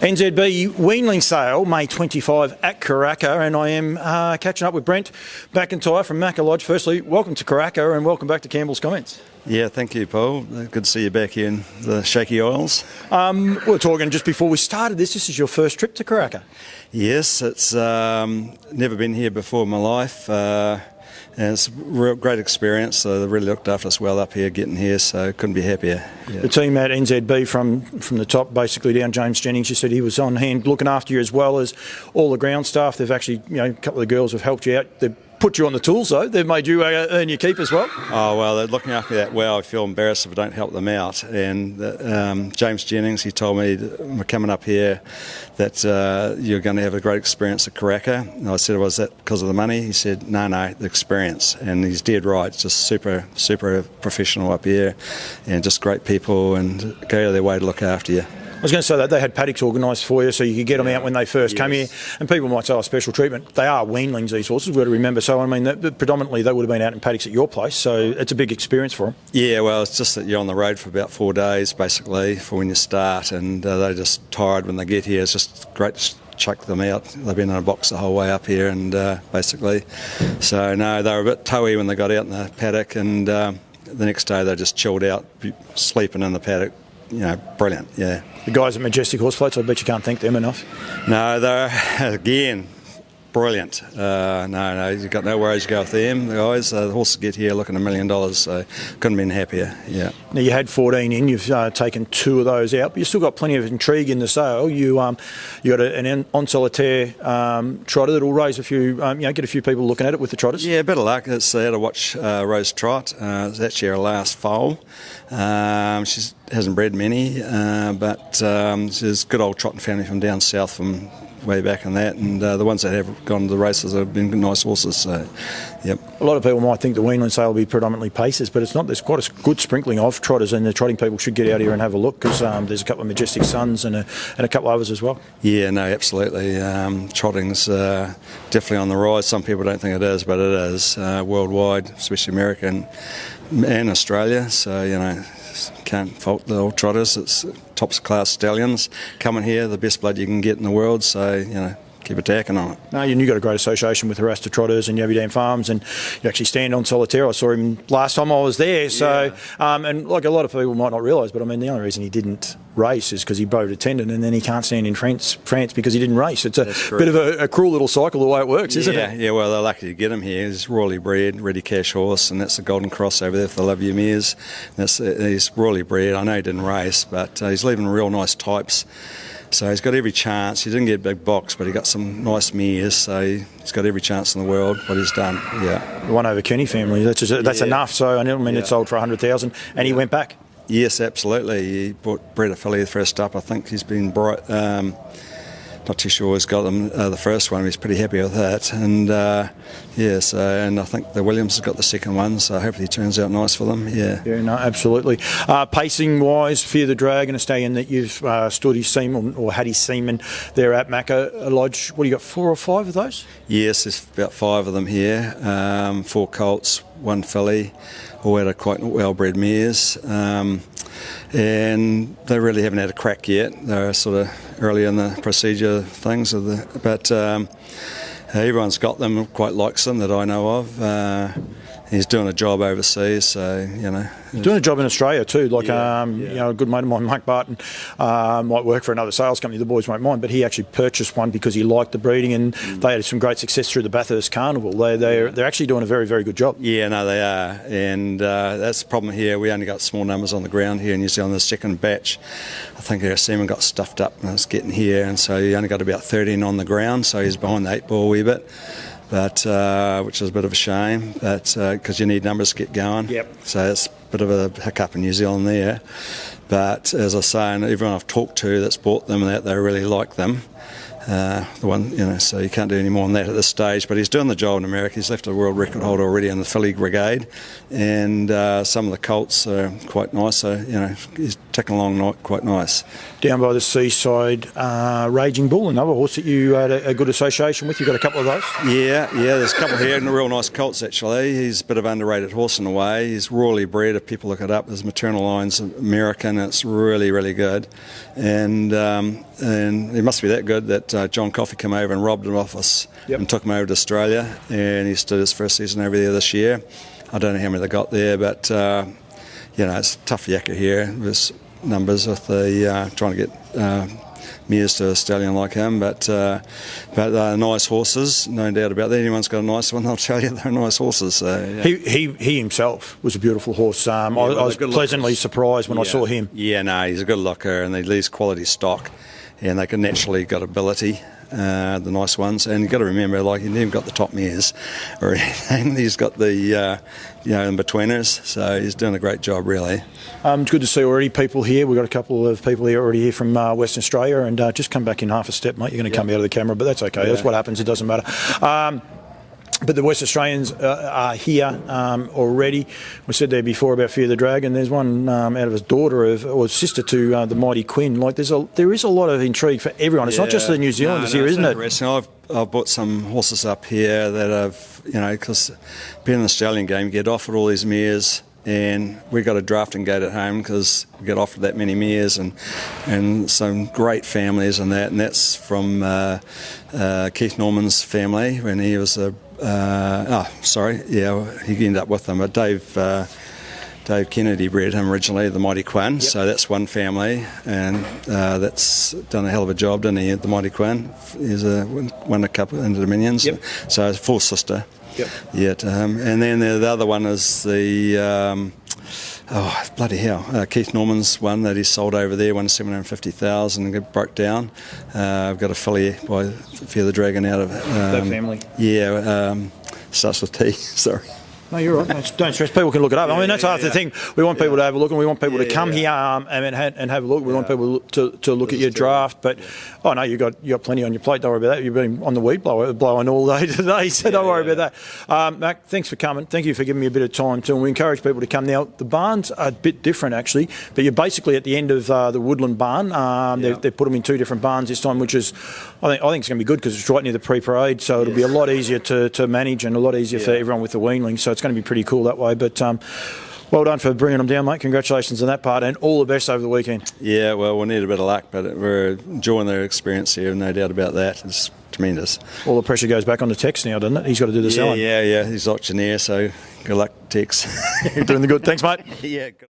NZB Weanling sale, May 25 at Karaka, and I am catching up with Brent McIntyer from Macca Lodge. Firstly, welcome to Karaka and welcome back to Campbell's Comments. Yeah, thank you, Paul. Good to see you back here in the Shaky Isles. We were talking just before we started this is your first trip to Karaka? Yes, it's never been here before in my life. And it's a real great experience. They really looked after us well up here getting here, so couldn't be happier. Yeah. The team at NZB from the top basically down, James Jennings, you said he was on hand looking after you as well as all the ground staff. They've actually, a couple of the girls have helped you out. They've put you on the tools though. They've made you earn your keep as well. Oh, well, they're looking after me that well. I feel embarrassed if I don't help them out. And James Jennings, he told me we're coming up here that you're going to have a great experience at Karaka. And I said, was that because of the money? He said, no, the experience. And he's dead right. Just super professional up here and just great people and go out of their way to look after you. I was going to say that they had paddocks organised for you so you could get them out when they first come here. And people might say, special treatment. They are weanlings, these horses, we've got to remember. So, I mean, predominantly they would have been out in paddocks at your place, so it's a big experience for them. Yeah, well, it's just that you're on the road for about 4 days, basically, for when you start, and they're just tired when they get here. It's just great to chuck them out. They've been in a box the whole way up here, and basically. So, no, they were a bit toey when they got out in the paddock, and the next day they just chilled out, sleeping in the paddock. Brilliant, yeah. The guys at Majestic Horse Floats, I bet you can't thank them enough. No, they're, again, brilliant. No, you've got no worries to go with them, the guys. The horses get here looking $1 million, so couldn't have been happier, yeah. Now, you had 14 in, you've taken 2 of those out, but you've still got plenty of intrigue in the sale. You got an en solitaire trotter that'll raise a few, get a few people looking at it with the trotters. Yeah, a bit of luck. It's there to watch Rose trot. It's actually her last foal. She hasn't bred many, but she's a good old trotting family from down south from way back in that, and the ones that have gone to the races have been nice horses, so yep. A lot of people might think the weanling sale will be predominantly pacers, but it's not. There's quite a good sprinkling of trotters, and the trotting people should get out here and have a look, because there's a couple of Majestic Sons and a couple of others as well. Yeah, no, absolutely. Trotting's definitely on the rise. Some people don't think it is, but it is worldwide, especially America and Australia, so can't fault the old trotters. It's top class stallions coming here, the best blood you can get in the world, so keep attacking on it. No, and you've got a great association with the Rasta Trotters and Yavi Dam Farms, and you actually stand on solitaire. I saw him last time I was there, so and like a lot of people might not realise, but I mean the only reason he didn't race is because he broke a tendon, and then he can't stand in France because he didn't race. It's a bit of a cruel little cycle the way it works, isn't it? Yeah, well, they're lucky to get him here. He's royally bred, ready cash horse, and that's the Golden Cross over there for the Love Your Mares. He's royally bred. I know he didn't race, but he's leaving real nice types. So he's got every chance. He didn't get a big box, but he got some nice mares, so he's got every chance in the world what he's done, yeah. The one over Kenny family, that's enough. So I mean, it sold for 100,000, and he went back. Yes, absolutely. He bred a filly first up. I think he's been bright. Not too sure he's got them the first one. He's pretty happy with that, and and I think the Williams has got the second one, so hopefully it turns out nice for them. Yeah, no, absolutely. Pacing wise, Fear the Dragon, a stallion that you've stood his semen or had his semen there at Macca Lodge. What do you got, 4 or 5 of those? Yes, there's about 5 of them here. 4 colts, 1 filly, all out of quite well-bred mares. And they really haven't had a crack yet. They're sort of early in the procedure things, but everyone's got them, quite likes them that I know of. He's doing a job overseas, so He's doing a job in Australia too. Like a good mate of mine, Mike Barton, might work for another sales company. The boys won't mind, but he actually purchased one because he liked the breeding, and they had some great success through the Bathurst Carnival. They're actually doing a very, very good job. Yeah, no, they are, and that's the problem here. We only got small numbers on the ground here in New Zealand. The second batch, I think our semen got stuffed up and it's getting here, and so he only got about 13 on the ground, so he's behind the 8 ball a wee bit. But which is a bit of a shame, but because you need numbers to get going. Yep. So it's a bit of a hiccup in New Zealand there. But as I say, and everyone I've talked to that's bought them, that they really like them. The one, so you can't do any more than that at this stage. But he's doing the job in America. He's left a world record holder already in the filly brigade, and some of the colts are quite nice. So he's ticking along quite nice. Down by the seaside, Raging Bull, another horse that you had a good association with. You got a couple of those? Yeah. There's a couple here, and real nice colts actually. He's a bit of an underrated horse in a way. He's royally bred. If people look it up, his maternal line's American. It's really, really good, and it must be that good that John Coffey came over and robbed him off us and took him over to Australia, and he stood his first season over there this year. I don't know how many they got there, but it's a tough yakka here. There's numbers with the trying to get mares to a stallion like him, but they're nice horses, no doubt about that. Anyone's got a nice one, they'll tell you they're nice horses. So, yeah. He himself was a beautiful horse. I was pleasantly surprised when I saw him. Yeah, no, he's a good looker, and he leaves quality stock, and they can naturally got ability. The nice ones, and you've got to remember, he never got the top mares or anything. He's got the in-betweeners, so he's doing a great job, really. It's good to see already people here. We've got a couple of people here from Western Australia, and just come back in half a step, mate. You're going to come out of the camera, but that's okay. That's what happens. It doesn't matter. But the West Australians are here already. We said there before about Fear the Dragon. There's one out of his daughter or sister to the Mighty Quinn. There is a lot of intrigue for everyone. It's not just the New Zealanders here, isn't it? I've bought some horses up here that have, because being in the stallion game, you get offered all these mares, and we got a drafting gate at home because we get offered that many mares and some great families and that's from Keith Norman's family when he was he ended up with them. But Dave Kennedy bred him originally, the Mighty Quinn, so that's one family, and that's done a hell of a job, didn't he, the Mighty Quinn? He's won a couple in the Dominions, so it's a full sister. To him. And then the other one is the bloody hell, Keith Norman's one that he sold over there, won 750,000 and it broke down. I've got a filly by Fear the Dragon out of that family. Starts with T. Sorry. No, you're right. Don't stress. People can look it up. I mean, that's half the thing. We want people to have a look, and we want people to come here and have a look. We want people to look at your draft. But you got plenty on your plate. Don't worry about that. You've been on the weed blowing all day today, so don't worry about that. Mac, thanks for coming. Thank you for giving me a bit of time too. And we encourage people to come now. The barns are a bit different actually, but you're basically at the end of the Woodland barn. They've put them in two different barns this time, which is I think it's going to be good because it's right near the pre-parade, so it'll be a lot easier to manage and a lot easier for everyone with the weanlings. So it's going to be pretty cool that way. But well done for bringing them down, mate. Congratulations on that part, and all the best over the weekend. Yeah, well, we'll need a bit of luck, but we're enjoying their experience here, no doubt about that. It's tremendous. All the pressure goes back on the Tex now, doesn't it? He's got to do the selling. Yeah. He's auctioneer, so good luck, Tex. You're doing the good. Thanks, mate. Yeah. Good.